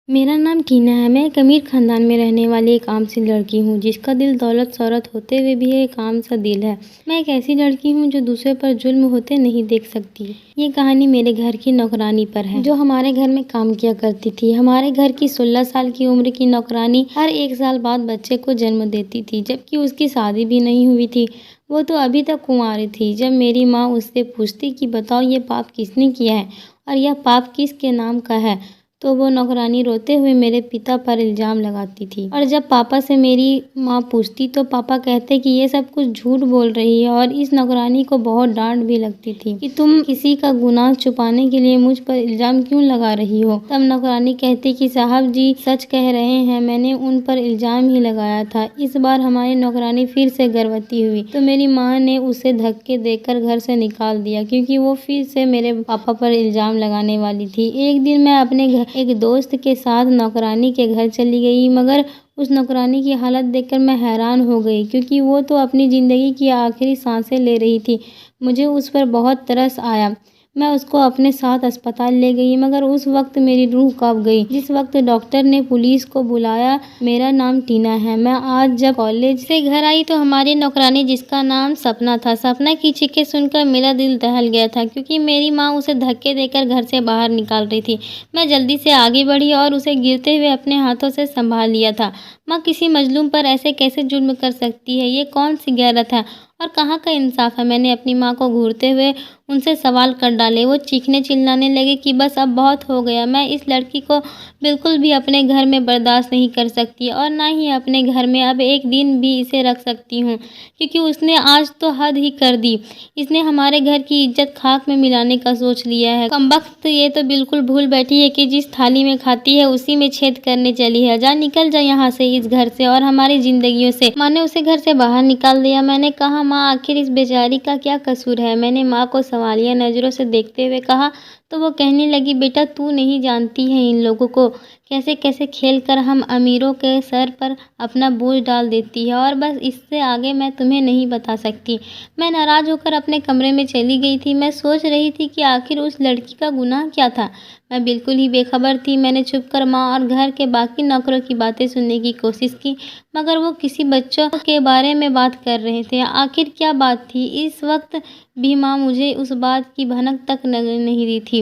मेरा नाम टीना है। मैं एक अमीर ख़ानदान में रहने वाली एक आम सी लड़की हूँ जिसका दिल दौलत शोहरत होते हुए भी एक आम सा दिल है। मैं एक ऐसी लड़की हूँ जो दूसरे पर जुल्म होते नहीं देख सकती। ये कहानी मेरे घर की नौकरानी पर है जो हमारे घर में काम किया करती थी। हमारे घर की 16 साल की उम्र की नौकरानी हर 1 साल बाद बच्चे को जन्म देती थी, जबकि उसकी शादी भी नहीं हुई थी। वो तो अभी तक कुंवारी थी। जब मेरी माँ उससे पूछती कि बताओ ये पाप किसने किया है और यह पाप किसके नाम का है, तो वो नौकरानी रोते हुए मेरे पिता पर इल्ज़ाम लगाती थी। और जब पापा से मेरी माँ पूछती तो पापा कहते कि ये सब कुछ झूठ बोल रही है। और इस नौकरानी को बहुत डांट भी लगती थी कि तुम किसी का गुनाह छुपाने के लिए मुझ पर इल्ज़ाम क्यों लगा रही हो। तब नौकरानी कहती कि साहब जी सच कह रहे हैं, मैंने उन पर इल्ज़ाम ही लगाया था। इस बार हमारी नौकरानी फिर से गर्भवती हुई तो मेरी माँ ने उसे धक्के देकर घर से निकाल दिया, क्योंकि वो फिर से मेरे पापा पर इल्ज़ाम लगाने वाली थी। एक दिन मैं अपने एक दोस्त के साथ नौकरानी के घर चली गई, मगर उस नौकरानी की हालत देखकर मैं हैरान हो गई, क्योंकि वो तो अपनी ज़िंदगी की आखिरी सांसें ले रही थी। मुझे उस पर बहुत तरस आया। मैं उसको अपने साथ अस्पताल ले गई, मगर उस वक्त मेरी रूह कांप गई जिस वक्त डॉक्टर ने पुलिस को बुलाया। मेरा नाम टीना है। मैं आज जब कॉलेज से घर आई तो हमारी नौकरानी, जिसका नाम सपना था, सपना की चीखें सुनकर मेरा दिल दहल गया था, क्योंकि मेरी माँ उसे धक्के देकर घर से बाहर निकाल रही थी। मैं जल्दी से आगे बढ़ी और उसे गिरते हुए अपने हाथों से संभाल लिया था। माँ किसी मजलूम पर ऐसे कैसे जुल्म कर सकती है? ये कौन सी गैरत है और कहाँ का इंसाफ है? मैंने अपनी माँ को घूरते हुए उनसे सवाल कर डाले। वो चीखने चिल्लाने लगे कि बस अब बहुत हो गया। मैं इस लड़की को बिल्कुल भी अपने घर में बर्दाश्त नहीं कर सकती और ना ही अपने घर में अब एक दिन भी इसे रख सकती हूँ, क्योंकि उसने आज तो हद ही कर दी। इसने हमारे घर की इज्जत खाक में मिलाने का सोच लिया है। कमबख्त, ये तो बिल्कुल भूल बैठी है कि जिस थाली में खाती है उसी में छेद करने चली है। जा निकल जा यहाँ से, इस घर से और हमारी जिंदगियों से। माँ ने उसे घर से बाहर निकाल दिया। मैंने कहा माँ आखिर इस बेचारी का क्या कसूर है? मैंने माँ को सवालिया नज़रों से देखते हुए कहा तो वो कहने लगी, बेटा तू नहीं जानती है इन लोगों को, कैसे कैसे खेल कर हम अमीरों के सर पर अपना बोझ डाल देती है, और बस इससे आगे मैं तुम्हें नहीं बता सकती। मैं नाराज़ होकर अपने कमरे में चली गई थी। मैं सोच रही थी कि आखिर उस लड़की का गुनाह क्या था। मैं बिल्कुल ही बेखबर थी। मैंने छुपकर माँ और घर के बाकी नौकरों की बातें सुनने की कोशिश की, मगर वो किसी बच्चों के बारे में बात कर रहे थे। आखिर क्या बात थी? इस वक्त भी माँ मुझे उस बात की भनक तक नहीं दी थी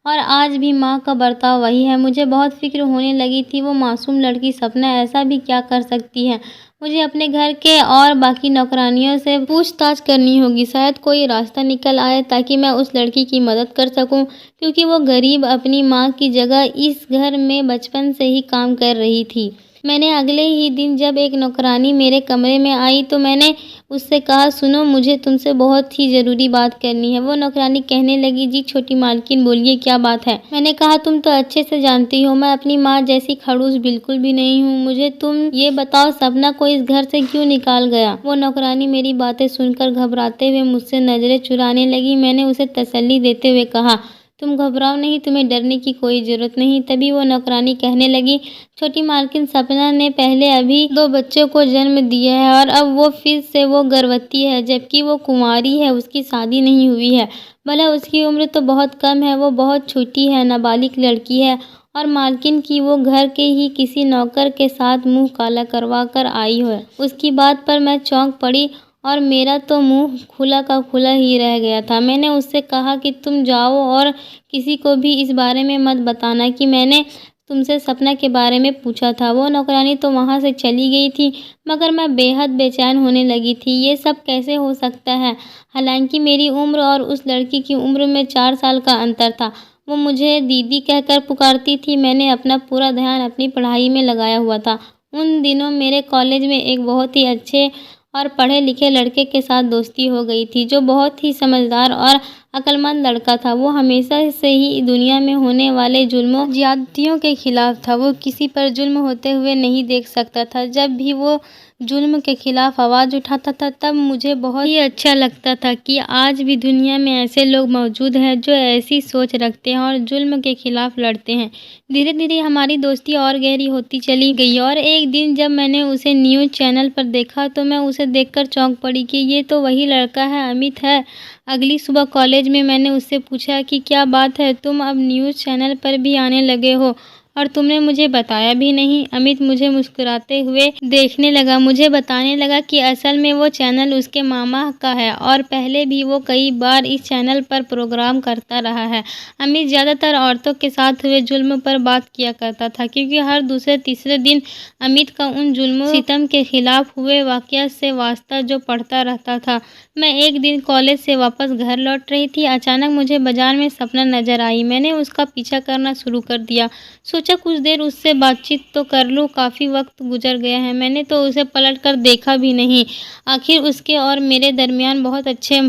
और आज भी माँ का बर्ताव वही है। मुझे बहुत फिक्र होने लगी थी, वो मासूम लड़की सपना ऐसा भी क्या कर सकती है। मुझे अपने घर के और बाकी नौकरानियों से पूछताछ करनी होगी, शायद कोई रास्ता निकल आए ताकि मैं उस लड़की की मदद कर सकूं, क्योंकि वो गरीब अपनी माँ की जगह इस घर में बचपन से ही काम कर रही थी। मैंने अगले ही दिन जब एक नौकरानी मेरे कमरे में आई तो मैंने उससे कहा, सुनो मुझे तुमसे बहुत ही ज़रूरी बात करनी है। वो नौकरानी कहने लगी, जी छोटी मालकिन बोलिए क्या बात है। मैंने कहा, तुम तो अच्छे से जानती हो मैं अपनी माँ जैसी खड़ूस बिल्कुल भी नहीं हूँ। मुझे तुम ये बताओ सपना को इस घर से क्यों निकाल गया? वो नौकरानी मेरी बातें सुनकर घबराते हुए मुझसे नजरें चुराने लगी। मैंने उसे तसल्ली देते हुए कहा, तुम घबराओ नहीं, तुम्हें डरने की कोई ज़रूरत नहीं। तभी वो नौकरानी कहने लगी, छोटी मालकिन सपना ने पहले अभी 2 बच्चों को जन्म दिया है और अब वो फिर से वो गर्भवती है, जबकि वो कुंवारी है, उसकी शादी नहीं हुई है। भला उसकी उम्र तो बहुत कम है, वो बहुत छोटी है, नाबालिग लड़की है और मालकिन की वो घर के ही किसी नौकर के साथ मुंह काला करवा कर आई है। उसकी बात पर मैं चौंक पड़ी और मेरा तो मुंह खुला का खुला ही रह गया था। मैंने उससे कहा कि तुम जाओ और किसी को भी इस बारे में मत बताना कि मैंने तुमसे सपना के बारे में पूछा था। वो नौकरानी तो वहाँ से चली गई थी, मगर मैं बेहद बेचैन होने लगी थी। ये सब कैसे हो सकता है? हालांकि मेरी उम्र और उस लड़की की उम्र में 4 साल का अंतर था। वो मुझे दीदी कहकर पुकारती थी। मैंने अपना पूरा ध्यान अपनी पढ़ाई में लगाया हुआ था। उन दिनों मेरे कॉलेज में एक बहुत ही अच्छे और पढ़े लिखे लड़के के साथ दोस्ती हो गई थी, जो बहुत ही समझदार और अक्लमंद लड़का था। वो हमेशा से ही दुनिया में होने वाले जुल्मों ज्यादतियों के खिलाफ था। वो किसी पर जुल्म होते हुए नहीं देख सकता था। जब भी वो जुल्म के खिलाफ आवाज़ उठाता था तब मुझे बहुत ही अच्छा लगता था कि आज भी दुनिया में ऐसे लोग मौजूद हैं जो ऐसी सोच रखते हैं और जुल्म के खिलाफ लड़ते हैं। धीरे धीरे हमारी दोस्ती और गहरी होती चली गई और एक दिन जब मैंने उसे न्यूज़ चैनल पर देखा तो मैं उसे देखकर चौंक पड़ी कि ये तो वही लड़का है, अमित है। अगली सुबह कॉलेज में मैंने उससे पूछा कि क्या बात है, तुम अब न्यूज़ चैनल पर भी आने लगे हो और तुमने मुझे बताया भी नहीं। अमित मुझे मुस्कुराते हुए देखने लगा, मुझे बताने लगा कि असल में वो चैनल उसके मामा का है और पहले भी वो कई बार इस चैनल पर प्रोग्राम करता रहा है। अमित ज़्यादातर औरतों के साथ हुए जुल्म पर बात किया करता था, क्योंकि हर दूसरे तीसरे दिन अमित का उन जुल्मों सितम के खिलाफ हुए वाक़या से वास्ता जो पढ़ता रहता था। मैं एक दिन कॉलेज से वापस घर लौट रही थी। अचानक मुझे बाजार में सपना नज़र आई। मैंने उसका पीछा करना शुरू कर दिया। सोचा कुछ देर उससे बातचीत तो कर लूँ, काफ़ी वक्त गुजर गया है। मैंने तो उसे पलट कर देखा भी नहीं। आखिर उसके और मेरे दरमियान बहुत अच्छे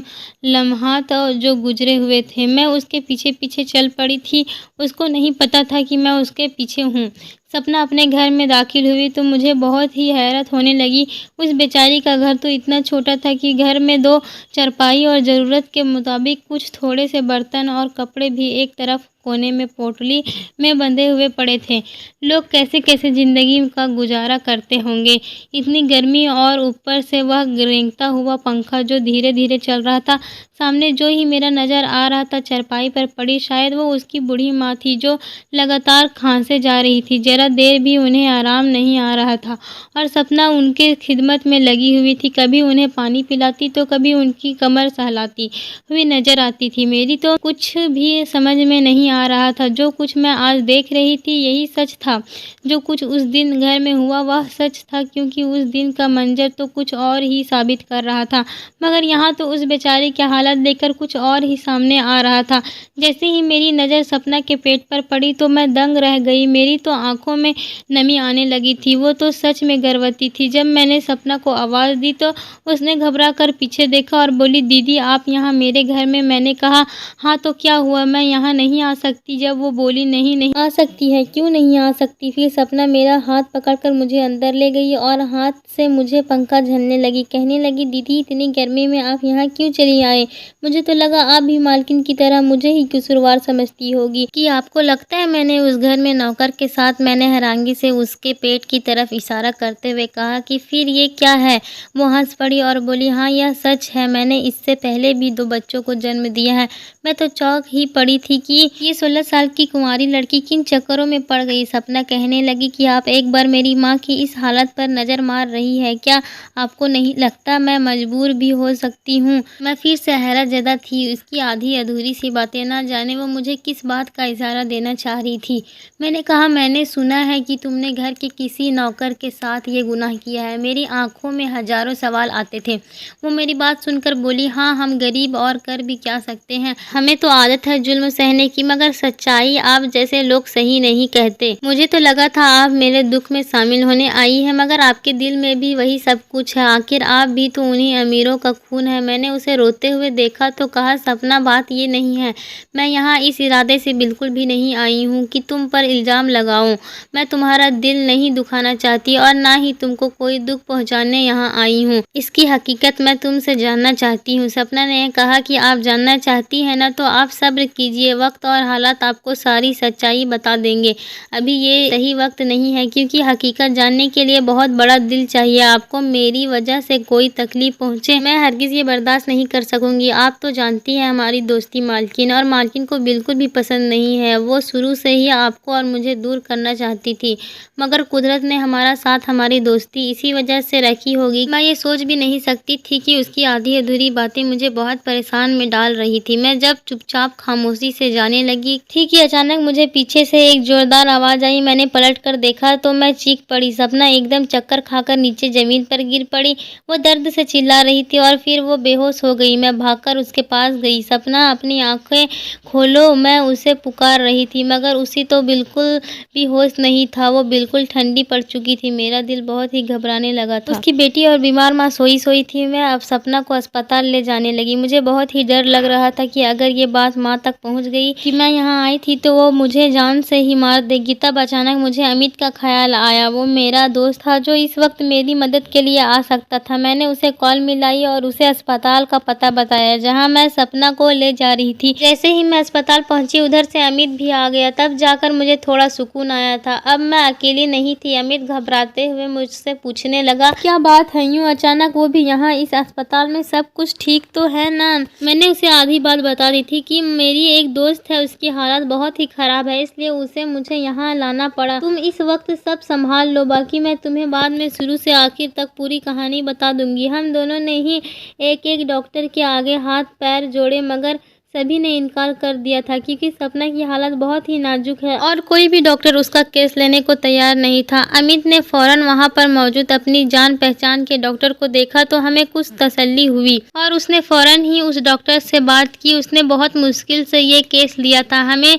लम्हात जो गुजरे हुए थे। मैं उसके पीछे पीछे चल पड़ी थी। उसको नहीं पता था कि मैं उसके पीछे हूँ। सपना अपने घर में दाखिल हुई तो मुझे बहुत ही हैरत होने लगी। उस बेचारी का घर तो इतना छोटा था कि घर में 2 चारपाई और ज़रूरत के मुताबिक कुछ थोड़े से बर्तन और कपड़े भी एक तरफ कोने में पोटली में बंधे हुए पड़े थे। लोग कैसे कैसे ज़िंदगी का गुजारा करते होंगे। इतनी गर्मी और ऊपर से वह रेंगता हुआ पंखा जो धीरे धीरे चल रहा था। सामने जो ही मेरा नज़र आ रहा था चारपाई पर पड़ी, शायद वो उसकी बूढ़ी माँ थी जो लगातार खांसे जा रही थी। ज़रा देर भी उन्हें आराम नहीं आ रहा था और सपना उनके खिदमत में लगी हुई थी। कभी उन्हें पानी पिलाती तो कभी उनकी कमर सहलाती हुई नज़र आती थी। मेरी तो कुछ भी समझ में नहीं आ रहा था। जो कुछ मैं आज देख रही थी यही सच था। जो कुछ उस दिन घर में हुआ वह सच था, क्योंकि उस दिन का मंजर तो कुछ और ही साबित कर रहा था। मगर यहाँ तो उस बेचारे की हालत देखकर कुछ और ही सामने आ रहा था। जैसे ही मेरी नज़र सपना के पेट पर पड़ी तो मैं दंग रह गई। मेरी तो आंखों में नमी आने लगी थी। वो तो सच में गर्भवती थी। जब मैंने सपना को आवाज़ दी तो उसने घबरा कर पीछे देखा और बोली, दीदी आप यहाँ मेरे घर में? मैंने कहा, हाँ तो क्या हुआ, मैं यहाँ नहीं आ सकती। जब वो बोली, नहीं नहीं आ सकती है, क्यों नहीं आ सकती? फिर सपना मेरा हाथ पकड़कर मुझे अंदर ले गई और हाथ से मुझे पंखा झलने लगी। कहने लगी, दीदी इतनी गर्मी में आप यहाँ क्यों चली आए? मुझे तो लगा आप भी मालकिन की तरह मुझे ही कसूरवार समझती होगी। कि आपको लगता है मैंने उस घर में नौकर के साथ? मैंने हैरानगी से उसके पेट की तरफ इशारा करते हुए कहा कि फिर ये क्या है? वो हंस पड़ी और बोली, हाँ यह सच है, मैंने इससे पहले भी 2 बच्चों को जन्म दिया है। मैं तो चौंक ही पड़ी थी कि ये 16 साल की कुंवारी लड़की किन चक्करों में पड़ गई। सपना कहने लगी कि आप एक बार मेरी माँ की इस हालत पर नज़र मार रही है। क्या आपको नहीं लगता मैं मजबूर भी हो सकती हूँ? मैं फिर से हैरत ज़दा थी। उसकी आधी अधूरी सी बातें, ना जाने वो मुझे किस बात का इशारा देना चाह रही थी। मैंने कहा, मैंने सुना है कि तुमने घर के किसी नौकर के साथ ये गुनाह किया है। मेरी आंखों में हजारों सवाल आते थे। वो मेरी बात सुनकर बोली, हाँ हम गरीब और कर भी क्या सकते हैं, हमें तो आदत है जुल्म सहने की। मगर सच्चाई आप जैसे लोग सही नहीं कहते। मुझे तो लगा था आप मेरे दुख में शामिल होने आई है, मगर आपके दिल में भी वही सब कुछ है। आखिर आप भी तो उन्हीं अमीरों का खून है। मैंने उसे रोते हुए देखा तो कहा, सपना बात ये नहीं है। मैं यहाँ इस इरादे से बिल्कुल भी नहीं आई हूँ कि तुम पर इल्ज़ाम लगाऊँ। मैं तुम्हारा दिल नहीं दुखाना चाहती और ना ही तुमको कोई दुख पहुँचाने यहाँ आई हूँ। इसकी हकीकत मैं तुमसे जानना चाहती हूँ। सपना ने कहा कि आप जानना चाहती हैं ना, तो आप सब्र कीजिए, वक्त और हालात आपको सारी सच्चाई बता देंगे। अभी ये सही वक्त नहीं है, क्योंकि हकीकत जानने के लिए बहुत बड़ा दिल चाहिए। आपको मेरी वजह से कोई तकलीफ पहुँचे मैं हरगिज़ ये बर्दाश्त नहीं कर सकूँगी। आप तो जानती हैं हमारी दोस्ती मालकिन, और मालकिन को बिल्कुल भी पसंद नहीं है। वो शुरू से ही आपको और मुझे दूर करना चाहती थी, मगर कुदरत ने हमारा साथ, हमारी दोस्ती इसी वजह से रखी होगी। मैं ये सोच भी नहीं सकती थी कि उसकी आधी अधूरी बातें मुझे बहुत परेशान में डाल रही थी। मैं जब चुपचाप खामोशी से जाने लगी थी कि अचानक मुझे पीछे से एक जोरदार आवाज़ आई। मैंने पलट कर देखा तो मैं चीख पड़ी। सपना एकदम चक्कर खाकर नीचे ज़मीन पर गिर पड़ी। वो दर्द से चिल्ला रही थी और फिर वो बेहोश हो गई। मैं भागकर उसके पास गई। सपना अपनी आंखें खोलो, मैं उसे पुकार रही थी, मगर उसी तो बिल्कुल भी होश नहीं था। वो बिल्कुल ठंडी पड़ चुकी थी। मेरा दिल बहुत ही घबराने लगा था। उसकी बेटी और बीमार माँ सोई सोई थी। मैं अब सपना को अस्पताल ले जाने लगी। मुझे बहुत ही डर लग रहा था कि अगर ये बात माँ तक पहुँच गई कि मैं यहाँ आई थी तो वो मुझे जान से ही मार देगी। तब अचानक मुझे अमित का ख्याल आया। वो मेरा दोस्त था जो इस वक्त मेरी मदद के लिए आ सकता था। मैंने उसे कॉल मिलाई और उसे अस्पताल का पता बताया जहाँ मैं सपना को ले जा रही थी। जैसे ही मैं अस्पताल पहुँची उधर से अमित भी आ गया। तब जाकर मुझे थोड़ा सुकून आया। था। अब मैं अकेली नहीं थी। अमित घबराते हुए मुझसे पूछने लगा, क्या बात है यूं अचानक, वो भी यहाँ इस अस्पताल में? सब कुछ ठीक तो है ना? मैंने उसे आधी बात बता दी थी कि मेरी एक दोस्त है, उसकी हालत बहुत ही खराब है, इसलिए उसे मुझे यहाँ लाना पड़ा। तुम इस वक्त सब संभाल लो, बाकी मैं तुम्हें बाद में शुरू से आखिर तक पूरी कहानी बता दूंगी। हम दोनों ने ही एक एक डॉक्टर के आगे हाथ पैर जोड़े, मगर सभी ने इनकार कर दिया था क्योंकि सपना की हालत बहुत ही नाजुक है और कोई भी डॉक्टर उसका केस लेने को तैयार नहीं था। अमित ने फौरन वहां पर मौजूद अपनी जान पहचान के डॉक्टर को देखा तो हमें कुछ तसल्ली हुई और उसने फौरन ही उस डॉक्टर से बात की। उसने बहुत मुश्किल से ये केस लिया था। हमें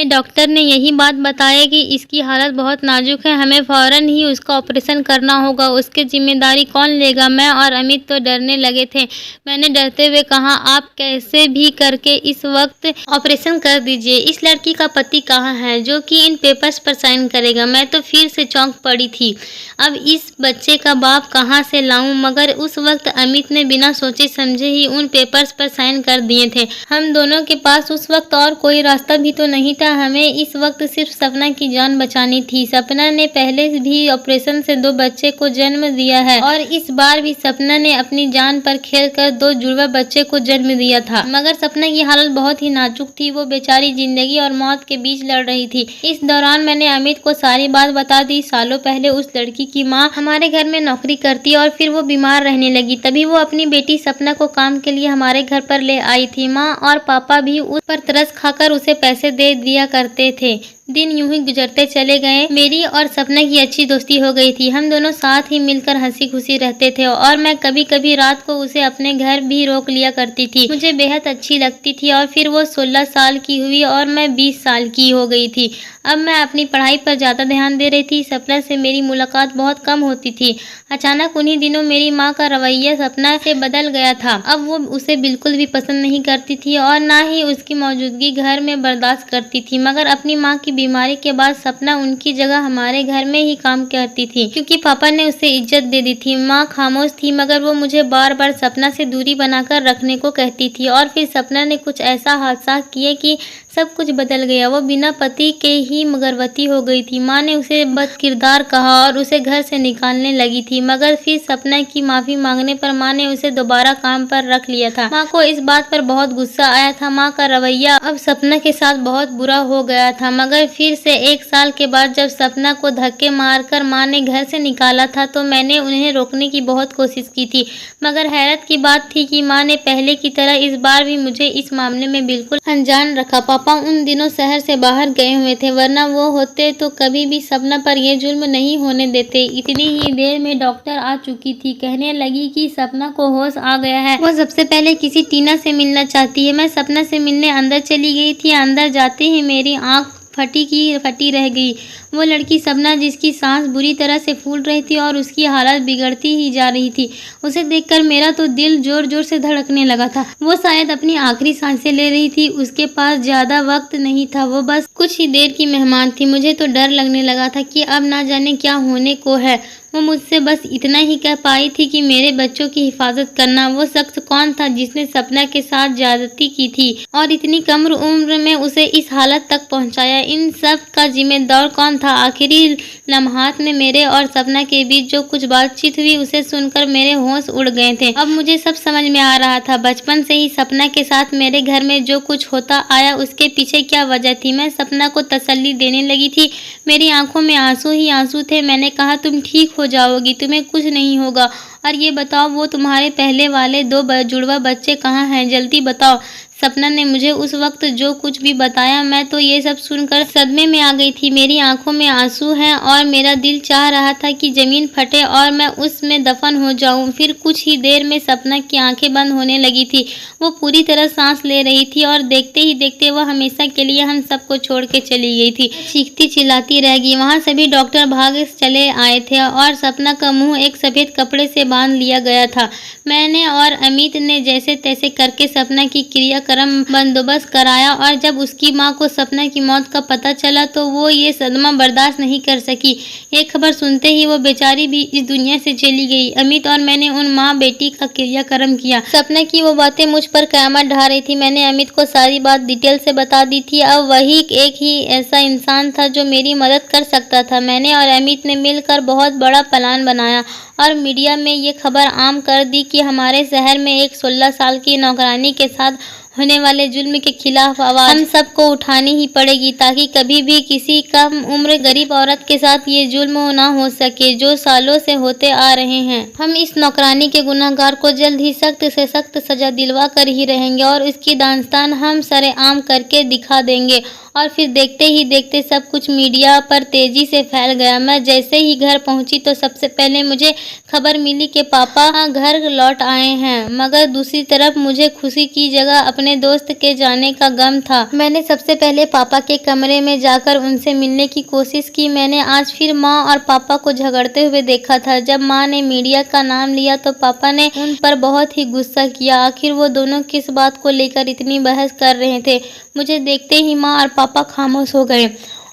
डॉक्टर ने यही बात बताया कि इसकी हालत बहुत नाजुक है, हमें फौरन ही उसका ऑपरेशन करना होगा। उसकी जिम्मेदारी कौन लेगा? मैं और अमित तो डरने लगे थे। मैंने डरते हुए कहा, आप कैसे भी करके इस वक्त ऑपरेशन कर दीजिए। इस लड़की का पति कहाँ है जो कि इन पेपर्स पर साइन करेगा? मैं तो फिर से चौंक पड़ी थी। अब इस बच्चे का बाप कहाँ से लाऊं? मगर उस वक्त अमित ने बिना सोचे समझे ही उन पेपर्स पर साइन कर दिए थे। हम दोनों के पास उस वक्त और कोई रास्ता भी तो नहीं था। हमें इस वक्त सिर्फ सपना की जान बचानी थी। सपना ने पहले भी ऑपरेशन से 2 बच्चे को जन्म दिया है और इस बार भी सपना ने अपनी जान पर खेलकर 2 जुड़वा बच्चे को जन्म दिया था। मगर सपना की हालत बहुत ही नाजुक थी। वो बेचारी जिंदगी और मौत के बीच लड़ रही थी। इस दौरान मैंने अमित को सारी बात बता दी। सालों पहले उस लड़की की माँ हमारे घर में नौकरी करती और फिर वो बीमार रहने लगी। तभी वो अपनी बेटी सपना को काम के लिए हमारे घर पर ले आई थी। माँ और पापा भी उस पर तरस खाकर उसे पैसे दे दिया करते थे। दिन यूं ही गुजरते चले गए। मेरी और सपना की अच्छी दोस्ती हो गई थी। हम दोनों साथ ही मिलकर हंसी खुशी रहते थे और मैं कभी कभी रात को उसे अपने घर भी रोक लिया करती थी। मुझे बेहद अच्छी लगती थी। और फिर वो 16 साल की हुई और मैं 20 साल की हो गई थी। अब मैं अपनी पढ़ाई पर ज़्यादा ध्यान दे रही थी। सपना से मेरी मुलाकात बहुत कम होती थी। अचानक उन्हीं दिनों मेरी माँ का रवैया सपना से बदल गया था। अब वो उसे बिल्कुल भी पसंद नहीं करती थी और ना ही उसकी मौजूदगी घर में बर्दाश्त करती थी। मगर अपनी माँ की बीमारी के बाद सपना उनकी जगह हमारे घर में ही काम करती थी क्योंकि पापा ने उसे इज्जत दे दी थी। माँ खामोश थी मगर वो मुझे बार बार सपना से दूरी बनाकर रखने को कहती थी। और फिर सपना ने कुछ ऐसा हादसा किए कि सब कुछ बदल गया। वो बिना पति के ही गर्भवती हो गई थी। माँ ने उसे बदकिरदार कहा और उसे घर से निकालने लगी थी। मगर फिर सपना की माफी मांगने पर माँ ने उसे दोबारा काम पर रख लिया था। माँ को इस बात पर बहुत गुस्सा आया था। माँ का रवैया अब सपना के साथ बहुत बुरा हो गया था। मगर फिर से 1 साल के बाद जब सपना को धक्के मारकर माँ ने घर से निकाला था तो मैंने उन्हें रोकने की बहुत कोशिश की थी। मगर हैरत की बात थी कि माँ ने पहले की तरह इस बार भी मुझे इस मामले में बिल्कुल अनजान रखा। पापा उन दिनों शहर से बाहर गए हुए थे, वरना वो होते तो कभी भी सपना पर यह जुल्म नहीं होने देते। इतनी ही देर में डॉक्टर आ चुकी थी। कहने लगी कि सपना को होश आ गया है। वो सबसे पहले किसी टीना से मिलना चाहती है। मैं सपना से मिलने अंदर चली गई थी। अंदर जाते ही मेरी आंख फटी की फटी रह गई। वो लड़की सपना जिसकी सांस बुरी तरह से फूल रही थी और उसकी हालत बिगड़ती ही जा रही थी। उसे देखकर मेरा तो दिल जोर जोर से धड़कने लगा था। वो शायद अपनी आखिरी सांसें ले रही थी। उसके पास ज्यादा वक्त नहीं था। वो बस कुछ ही देर की मेहमान थी। मुझे तो डर लगने लगा था कि अब ना जाने क्या होने को है। वो मुझसे बस इतना ही कह पाई थी कि मेरे बच्चों की हिफाजत करना। वो शख्स कौन था जिसने सपना के साथ ज्यादती की थी और इतनी कम उम्र में उसे इस हालत तक पहुंचाया? इन सब का जिम्मेदार कौन था? आखिरी लम्हात में मेरे और सपना के बीच जो कुछ बातचीत हुई उसे सुनकर मेरे होश उड़ गए थे। अब मुझे सब समझ में आ रहा था। बचपन से ही सपना के साथ मेरे घर में जो कुछ होता आया उसके पीछे क्या वजह थी। मैं सपना को तसल्ली देने लगी थी। मेरी आंखों में आंसू ही आंसू थे। मैंने कहा, तुम ठीक हो जाओगी, तुम्हें कुछ नहीं होगा। और ये बताओ, वो तुम्हारे पहले वाले 2 जुड़वा बच्चे कहाँ हैं? जल्दी बताओ। सपना ने मुझे उस वक्त जो कुछ भी बताया, मैं तो ये सब सुनकर सदमे में आ गई थी। मेरी आंखों में आंसू हैं और मेरा दिल चाह रहा था कि जमीन फटे और मैं उसमें दफन हो जाऊं। फिर कुछ ही देर में सपना की आंखें बंद होने लगी थी। वो पूरी तरह सांस ले रही थी और देखते ही देखते वो हमेशा के लिए हम सबको छोड़ के चली गई थी। चीखती चिल्लाती रह गई। वहाँ सभी डॉक्टर भाग चले आए थे और सपना का मुँह एक सफेद कपड़े से बांध लिया गया था। मैंने और अमित ने जैसे तैसे करके सपना की क्रिया क्रियाक्रम बंदोबस्त कराया और जब उसकी माँ को सपना की मौत का पता चला तो वो ये सदमा बर्दाश्त नहीं कर सकी। ये खबर सुनते ही वो बेचारी भी इस दुनिया से चली गई। अमित और मैंने उन माँ बेटी का क्रियाक्रम किया। सपना की वो बातें मुझ पर कयामत ढा रही थी। मैंने अमित को सारी बात डिटेल से बता दी थी। अब वही एक ही ऐसा इंसान था जो मेरी मदद कर सकता था। मैंने और अमित ने मिलकर बहुत बड़ा प्लान बनाया और मीडिया में ये खबर आम कर दी कि हमारे शहर में एक 16 साल की नौकरानी के साथ होने वाले जुल्म के खिलाफ आवाज हम सबको उठानी ही पड़ेगी, ताकि कभी भी किसी कम उम्र गरीब औरत के साथ ये जुल्म ना हो सके जो सालों से होते आ रहे हैं। हम इस नौकरानी के गुनहगार को जल्द ही सख्त से सख्त सजा दिलवा कर ही रहेंगे और इसकी दास्तान हम सरेआम करके दिखा देंगे। और फिर देखते ही देखते सब कुछ मीडिया पर तेजी से फैल गया। मैं जैसे ही घर पहुंची तो सबसे पहले मुझे खबर मिली कि पापा घर लौट आए हैं, मगर दूसरी तरफ मुझे खुशी की जगह अपने दोस्त के जाने का गम था। मैंने सबसे पहले पापा के कमरे में जाकर उनसे मिलने की कोशिश की। मैंने आज फिर माँ और पापा को झगड़ते हुए देखा था। जब माँ ने मीडिया का नाम लिया तो पापा ने उन पर बहुत ही गुस्सा किया। आखिर वो दोनों किस बात को लेकर इतनी बहस कर रहे थे। मुझे देखते ही माँ और पापा खामोश हो गए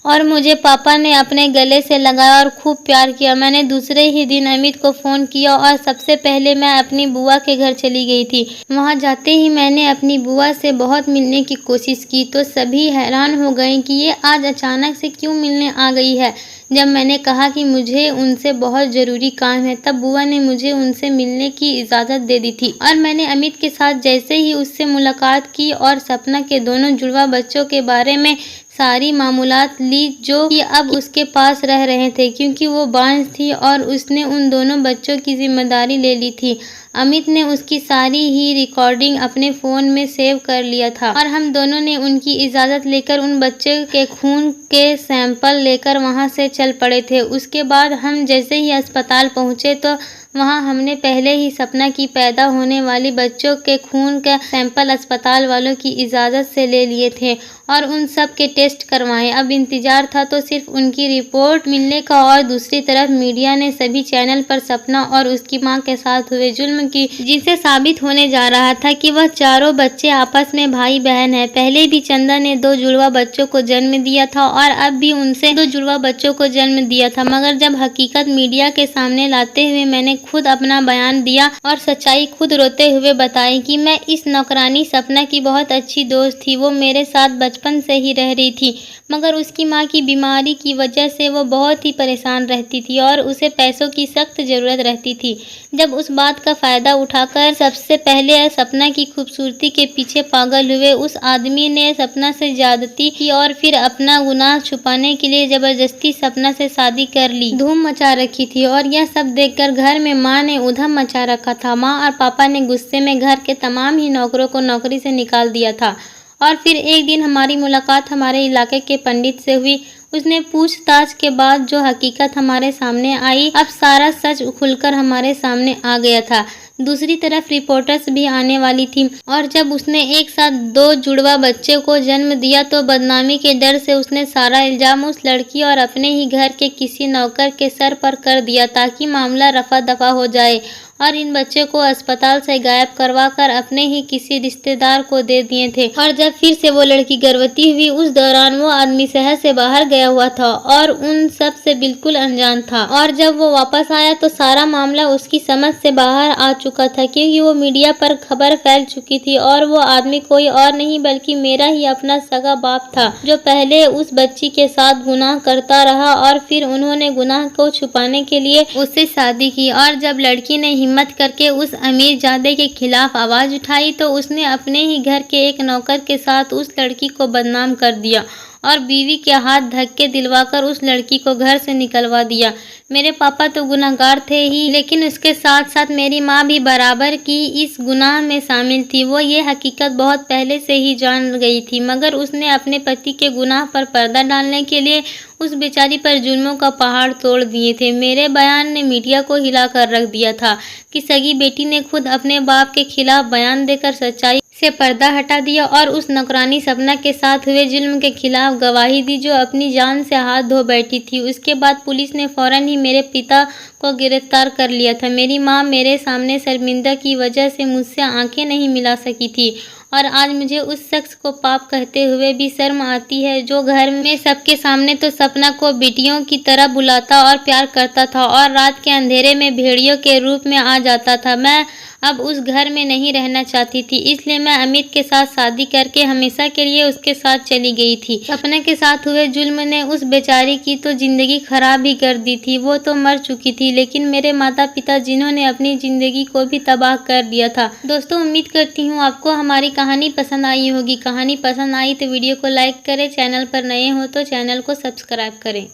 और मुझे पापा ने अपने गले से लगाया और खूब प्यार किया। मैंने दूसरे ही दिन अमित को फ़ोन किया और सबसे पहले मैं अपनी बुआ के घर चली गई थी। वहां जाते ही मैंने अपनी बुआ से बहुत मिलने की कोशिश की तो सभी हैरान हो गए कि ये आज अचानक से क्यों मिलने आ गई है। जब मैंने कहा कि मुझे उनसे बहुत ज़रूरी काम है तब बुआ ने मुझे उनसे मिलने की इजाज़त दे दी थी और मैंने अमित के साथ जैसे ही उससे मुलाकात की और सपना के दोनों जुड़वा बच्चों के बारे में सारी मामूलात ली जो कि अब उसके पास रह रहे थे, क्योंकि वो बांझ थी और उसने उन दोनों बच्चों की जिम्मेदारी ले ली थी। अमित ने उसकी सारी ही रिकॉर्डिंग अपने फ़ोन में सेव कर लिया था और हम दोनों ने उनकी इजाज़त लेकर उन बच्चे के खून के सैंपल लेकर वहां से चल पड़े थे। उसके बाद हम जैसे ही अस्पताल पहुंचे तो वहां हमने पहले ही सपना की पैदा होने वाली बच्चों के खून का सैंपल अस्पताल वालों की इजाज़त से ले लिए थे और उन सब के टेस्ट करवाए। अब इंतज़ार था तो सिर्फ उनकी रिपोर्ट मिलने का और दूसरी तरफ मीडिया ने सभी चैनल पर सपना और उसकी मां के साथ हुए जुल्म की, जिससे साबित होने जा रहा था कि वह चारों बच्चे आपस में भाई बहन हैं। पहले भी चंदा ने 2 जुड़वा बच्चों को जन्म दिया था और अब भी उनसे 2 जुड़वा बच्चों को जन्म दिया था, मगर जब हकीकत मीडिया के सामने लाते हुए मैंने खुद अपना बयान दिया और सच्चाई खुद रोते हुए बताई कि मैं इस नौकरानी सपना की बहुत अच्छी दोस्त थी। वो मेरे साथ बचपन से ही रह रही थी, मगर उसकी माँ की बीमारी की वजह से वो बहुत ही परेशान रहती थी और उसे पैसों की सख्त ज़रूरत रहती थी। जब उस बात का फ़ायदा उठाकर सबसे पहले सपना की खूबसूरती के पीछे पागल हुए उस आदमी ने सपना से ज्यादती की और फिर अपना गुनाह छुपाने के लिए ज़बरदस्ती सपना से शादी कर ली। धूम मचा रखी थी और यह सब देखकर घर में माँ ने उधम मचा रखा था। माँ और पापा ने गुस्से में घर के तमाम ही नौकरों को नौकरी से निकाल दिया था। और फिर एक दिन हमारी मुलाकात हमारे इलाके के पंडित से हुई। उसने पूछताछ के बाद जो हकीकत हमारे सामने आई, अब सारा सच खुलकर हमारे सामने आ गया था। दूसरी तरफ रिपोर्टर्स भी आने वाली थी और जब उसने एक साथ 2 जुड़वा बच्चे को जन्म दिया तो बदनामी के डर से उसने सारा इल्जाम उस लड़की और अपने ही घर के किसी नौकर के सर पर कर दिया ताकि मामला रफा दफा हो जाए और इन बच्चों को अस्पताल से गायब करवा कर अपने ही किसी रिश्तेदार को दे दिए थे। और जब फिर से वो लड़की गर्भवती हुई उस दौरान वो आदमी शहर से बाहर गया हुआ था और उन सब से बिल्कुल अनजान था और जब वो वापस आया तो सारा मामला उसकी समझ से बाहर आ चुका था, क्योंकि वो मीडिया पर खबर फैल चुकी थी और वो आदमी कोई और नहीं बल्कि मेरा ही अपना सगा बाप था, जो पहले उस बच्ची के साथ गुनाह करता रहा और फिर उन्होंने गुनाह को छुपाने के लिए उससे शादी की। और जब लड़की ने हिम्मत करके उस अमीर जादे के खिलाफ आवाज उठाई तो उसने अपने ही घर के एक नौकर के साथ उस लड़की को बदनाम कर दिया और बीवी के हाथ धक्के दिलवाकर उस लड़की को घर से निकलवा दिया। मेरे पापा तो गुनहगार थे ही, लेकिन उसके साथ साथ मेरी माँ भी बराबर की इस गुनाह में शामिल थी। वो ये हकीकत बहुत पहले से ही जान गई थी, मगर उसने अपने पति के गुनाह पर पर्दा डालने के लिए उस बेचारी पर जुल्मों का पहाड़ तोड़ दिए थे। मेरे बयान ने मीडिया को हिला कर रख दिया था कि सगी बेटी ने खुद अपने बाप के खिलाफ बयान देकर सच्चाई से पर्दा हटा दिया और उस नौकरानी सपना के साथ हुए जुल्म के खिलाफ गवाही दी, जो अपनी जान से हाथ धो बैठी थी। उसके बाद पुलिस ने फौरन ही मेरे पिता को गिरफ्तार कर लिया था। मेरी माँ मेरे सामने शर्मिंदा की वजह से मुझसे आंखें नहीं मिला सकी थी और आज मुझे उस शख्स को पाप कहते हुए भी शर्म आती है जो घर में सबके सामने तो सपना को बेटियों की तरह बुलाता और प्यार करता था और रात के अंधेरे में भेड़ियों के रूप में आ जाता था। मैं अब उस घर में नहीं रहना चाहती थी, इसलिए मैं अमित के साथ शादी करके हमेशा के लिए उसके साथ चली गई थी। सपना के साथ हुए जुल्म ने उस बेचारी की तो जिंदगी खराब ही कर दी थी। वो तो मर चुकी थी, लेकिन मेरे माता पिता जिन्होंने अपनी जिंदगी को भी तबाह कर दिया था। दोस्तों, उम्मीद करती हूँ आपको हमारी कहानी पसंद आई होगी। कहानी पसंद आई तो वीडियो को लाइक करें, चैनल पर नए हो तो चैनल को सब्सक्राइब करें।